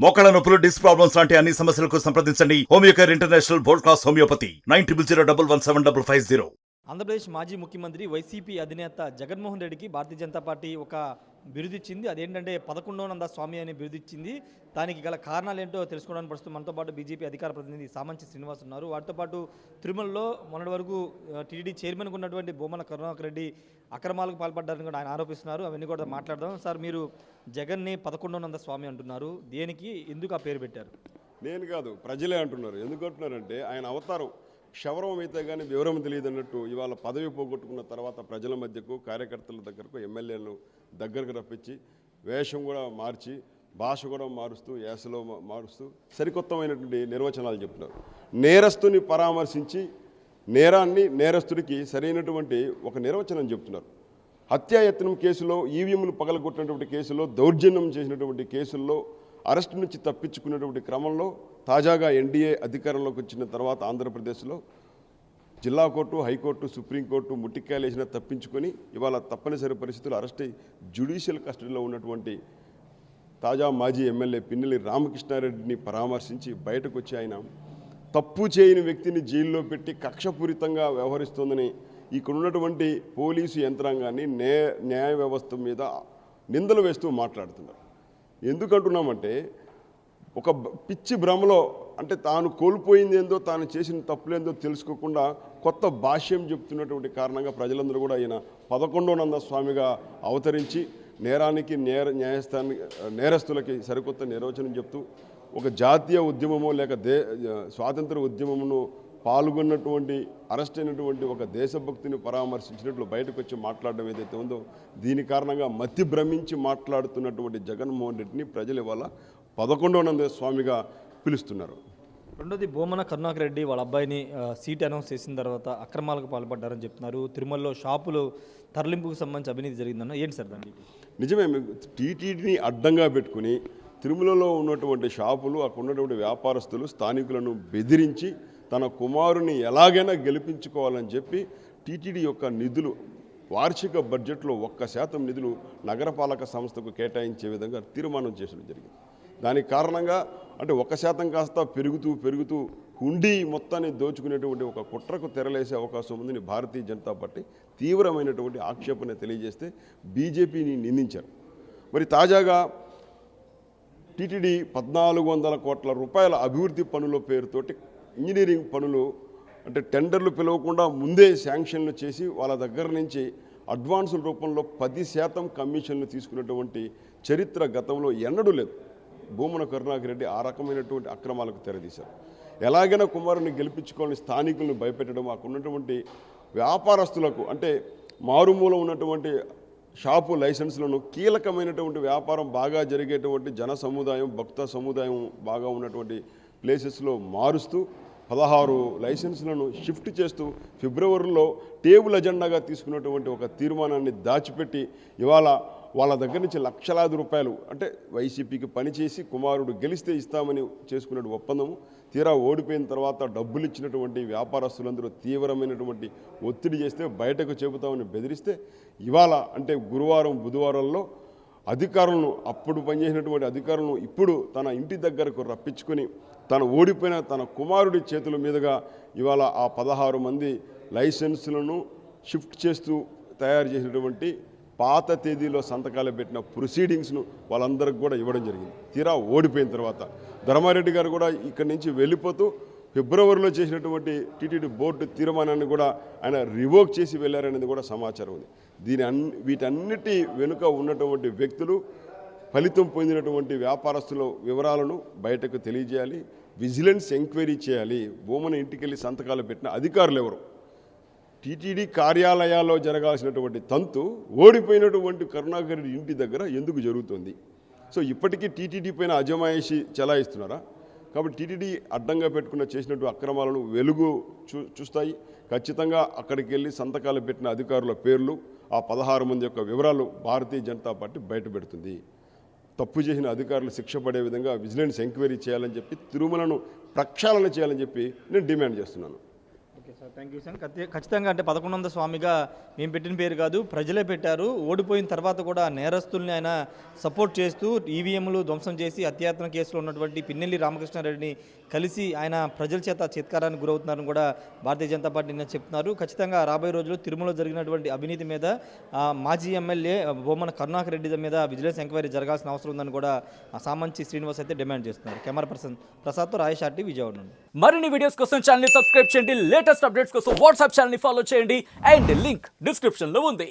మోకాళ్ళ నొప్పులు, disc problems లాంటి అన్ని సమస్యలకు సంప్రదించండి Homeocare international world class homeopathy 9001171550. Andhra Pradesh మాజీ ముఖ్యమంత్రి వైసీపీ అధినేత జగన్మోహన్ రెడ్డికి భారతీయ జనతా పార్టీ ఒక బిరుదిచ్చింది. అదేంటంటే 11వ నంద స్వామి అనే బిరుదిచ్చింది. దానికి గల కారణాలు ఏంటో తెలుసుకోవడానికి ప్రస్తుతం మనతో పాటు బీజేపీ అధికార ప్రతినిధి సామంచి శ్రీనివాస్ ఉన్నారు. వాటితో పాటు తిరుమలలో మొన్నటి వరకు టీటీడీ చైర్మన్గా ఉన్నటువంటి భూమన కరుణాకర్ రెడ్డి అక్రమాలకు పాల్పడ్డారని కూడా ఆయన ఆరోపిస్తున్నారు. అవన్నీ కూడా మాట్లాడదాం. సార్, మీరు జగన్ని 11వ నంద స్వామి అంటున్నారు. దేనికి, ఎందుకు ఆ పేరు పెట్టారు? నేను కాదు, ప్రజలే అంటున్నారు. ఎందుకు అంటున్నారంటే ఆయన అవతారం క్షవరం అయితే కానీ వివరం తెలియదు అన్నట్టు ఇవాళ పదవి పోగొట్టుకున్న తర్వాత ప్రజల మధ్యకు, కార్యకర్తల దగ్గరకు, ఎమ్మెల్యేలను దగ్గరకు రప్పించి వేషం కూడా మార్చి భాష కూడా మారుస్తూ, యాసలో మారుస్తూ సరికొత్తమైనటువంటి నిర్వచనాలు చెప్తున్నారు. నేరస్తుని పరామర్శించి నేరాన్ని, నేరస్తుడికి సరైనటువంటి ఒక నిర్వచనం చెప్తున్నారు. హత్యాయత్నం కేసులో, ఈవీఎంలు పగలగొట్టినటువంటి కేసులో, దౌర్జన్యం చేసినటువంటి కేసుల్లో అరెస్టు నుంచి తప్పించుకున్నటువంటి క్రమంలో తాజాగా ఎన్డీఏ అధికారంలోకి వచ్చిన తర్వాత ఆంధ్రప్రదేశ్లో జిల్లా కోర్టు, హైకోర్టు, సుప్రీంకోర్టు ముట్టికాయలేసిన తప్పించుకొని ఇవాళ తప్పనిసరి పరిస్థితులు అరెస్ట్ అయ్యి జ్యుడిషియల్ కస్టడీలో ఉన్నటువంటి తాజా మాజీ ఎమ్మెల్యే పిన్నెల్లి రామకృష్ణారెడ్డిని పరామర్శించి బయటకు వచ్చి ఆయన తప్పు చేయని వ్యక్తిని జైల్లో పెట్టి కక్షపూరితంగా వ్యవహరిస్తోందని ఇక్కడ ఉన్నటువంటి పోలీసు యంత్రాంగాన్ని, న్యాయ వ్యవస్థ మీద నిందలు వేస్తూ మాట్లాడుతున్నారు. ఎందుకంటున్నామంటే ఒక పిచ్చి భ్రమలో, అంటే తాను కోల్పోయింది ఏందో, తాను చేసిన తప్పులేందో తెలుసుకోకుండా కొత్త భాష్యం చెప్తున్నటువంటి కారణంగా ప్రజలందరూ కూడా ఆయన 11వ నంద స్వామిగా అవతరించి నేరానికి, న్యాయస్థానానికి, నేరస్తులకి సరికొత్త నిర్వచనం చెప్తూ ఒక జాతీయ ఉద్యమమో లేక స్వాతంత్ర ఉద్యమమును పాల్గొన్నటువంటి, అరెస్ట్ అయినటువంటి ఒక దేశభక్తిని పరామర్శించినట్లు బయటకు వచ్చి మాట్లాడడం ఏదైతే ఉందో, దీని కారణంగా మతి భ్రమించి మాట్లాడుతున్నటువంటి జగన్మోహన్ రెడ్డిని ప్రజలు ఇవాళ 11వ నంద స్వామిగా పిలుస్తున్నారు. రెండోది, భూమన కరుణాకర్ రెడ్డి వాళ్ళ అబ్బాయిని సీట్ అనౌన్స్ చేసిన తర్వాత అక్రమాలకు పాల్పడ్డారని చెప్తున్నారు. తిరుమలలో షాపులు తరలింపుకు సంబంధించి అవినీతి జరిగిందన్న, ఏంటి సార్ దానికి? నిజమే. టీటీడీని అడ్డంగా పెట్టుకుని తిరుమలలో ఉన్నటువంటి షాపులు, అక్కడ ఉన్నటువంటి వ్యాపారస్తులు, స్థానికులను బెదిరించి తన కుమారుని ఎలాగైనా గెలిపించుకోవాలని చెప్పి టీటీడీ యొక్క నిధులు, వార్షిక బడ్జెట్లో 1% నిధులు నగరపాలక సంస్థకు కేటాయించే విధంగా తీర్మానం చేయడం జరిగింది. దానికి కారణంగా అంటే 1% కాస్త పెరుగుతూ హుండీ మొత్తాన్ని దోచుకునేటువంటి ఒక కుట్రకు తెరలేసే అవకాశం ఉందని భారతీయ జనతా పార్టీ తీవ్రమైనటువంటి ఆక్షేపణ తెలియజేస్తే బీజేపీని నిందించారు. మరి తాజాగా టీటీడీ 1400 కోట్ల రూపాయల అభివృద్ధి పనుల పేరుతోటి ఇంజనీరింగ్ పనులు, అంటే టెండర్లు పిలవకుండా ముందే శాంక్షన్లు చేసి వాళ్ళ దగ్గర నుంచి అడ్వాన్సుల రూపంలో 10% కమిషన్లు తీసుకున్నటువంటి చరిత్ర గతంలో ఎన్నడూ లేదు. భూమన కరుణాకర్ రెడ్డి ఆ రకమైనటువంటి అక్రమాలకు తెరదీశారు. ఎలాగైనా కుమారుని గెలిపించుకోవాలని స్థానికులను భయపెట్టడం, అక్కడ ఉన్నటువంటి వ్యాపారస్తులకు, అంటే మారుమూల ఉన్నటువంటి షాపు లైసెన్సులను, కీలకమైనటువంటి వ్యాపారం బాగా జరిగేటువంటి జన సముదాయం, భక్త సముదాయం బాగా ఉన్నటువంటి ప్లేసెస్లో మారుస్తూ 16 లైసెన్సులను షిఫ్ట్ చేస్తూ ఫిబ్రవరిలో టేబుల్ అజెండాగా తీసుకున్నటువంటి ఒక తీర్మానాన్ని దాచిపెట్టి ఇవాళ వాళ్ళ దగ్గర నుంచి లక్షలాది రూపాయలు, అంటే వైసీపీకి పనిచేసి కుమారుడు గెలిస్తే ఇస్తామని చేసుకునే ఒప్పందము, తీరా ఓడిపోయిన తర్వాత డబ్బులు ఇచ్చినటువంటి వ్యాపారస్తులందరూ తీవ్రమైనటువంటి ఒత్తిడి చేస్తే బయటకు చెబుతామని బెదిరిస్తే ఇవాళ, అంటే గురువారం, బుధవారంలో అధికారులను, అప్పుడు పనిచేసినటువంటి అధికారులను ఇప్పుడు తన ఇంటి దగ్గరకు రప్పించుకొని తను ఓడిపోయిన తన కుమారుడి చేతుల మీదుగా ఇవాళ ఆ 16 మంది లైసెన్సులను షిఫ్ట్ చేస్తూ తయారు చేసినటువంటి పాత తేదీలో సంతకాలు పెట్టిన ప్రొసీడింగ్స్ను వాళ్ళందరికీ కూడా ఇవ్వడం జరిగింది. తీరా ఓడిపోయిన తర్వాత ధర్మారెడ్డి గారు కూడా ఇక్కడి నుంచి వెళ్ళిపోతూ ఫిబ్రవరిలో చేసినటువంటి టీటీడీ బోర్డు తీర్మానాన్ని కూడా ఆయన రివోక్ చేసి వెళ్ళారనేది కూడా సమాచారం ఉంది. వీటన్నిటి వెనుక ఉన్నటువంటి వ్యక్తులు, ఫలితం పొందినటువంటి వ్యాపారస్తుల వివరాలను బయటకు తెలియజేయాలి, విజిలెన్స్ ఎంక్వైరీ చేయాలి. భూమన ఇంటికి వెళ్ళి సంతకాలు పెట్టిన అధికారులు ఎవరు? టీటీడీ కార్యాలయాల్లో జరగాల్సినటువంటి తంతు ఓడిపోయినటువంటి కరుణాకర్ రెడ్డి ఇంటి దగ్గర ఎందుకు జరుగుతుంది? సో ఇప్పటికీ టీటీడీ పైన అజమాయిషి చెలాయిస్తున్నారా? కాబట్టి టీటీడీ అడ్డంగా పెట్టుకున్న చేసినటువంటి అక్రమాలను వెలుగు చూస్తాయి. ఖచ్చితంగా అక్కడికి వెళ్ళి సంతకాలు పెట్టిన అధికారుల పేర్లు, ఆ 16 మంది యొక్క వివరాలు భారతీయ జనతా పార్టీ బయటపెడుతుంది. తప్పు చేసిన అధికారులు శిక్ష పడే విధంగా విజిలెన్స్ ఎంక్వైరీ చేయాలని చెప్పి, తిరుమలను ప్రక్షాళన చేయాలని చెప్పి నేను డిమాండ్ చేస్తున్నాను. Okay sir. Thank you sir. ఖచ్చితంగా అంటే 1100 స్వామిగా మేము పెట్టిన పేరు కాదు, ప్రజలే పెట్టారు. ఓడిపోయిన తర్వాత కూడా నేరస్తుల్ని ఆయన సపోర్ట్ చేస్తూ ఈవీఎంలు ధ్వంసం చేసి హత్యాయత్న కేసులో ఉన్నటువంటి పిన్నెల్లి రామకృష్ణారెడ్డిని కలిసి ఆయన ప్రజల చేత చిత్కారానికి గురవుతున్నారని కూడా భారతీయ జనతా పార్టీ నిన్న చెప్తున్నారు. ఖచ్చితంగా రాబోయే రోజుల్లో తిరుమలలో జరిగినటువంటి అవినీతి మీద మాజీ ఎమ్మెల్యే బొమ్మన కరుణాకర్ రెడ్డి మీద విజిలెన్స్ ఎంక్వైరీ జరగాల్సిన అవసరం ఉందని కూడా సామంచి శ్రీనివాస్ అయితే డిమాండ్ చేస్తున్నారు. Camera person ప్రసాద్తో Rayesh RT Vijayawada నుండి. మరిన్ని వీడియోస్ కోసం ఛానల్ ని సబ్స్క్రైబ్ చేయండి, లేటెస్ట్ అప్డేట్స్ కోసం వాట్సాప్ ఛానల్ ని ఫాలో చేయండి అండ్ లింక్ డిస్క్రిప్షన్ లో ఉంది.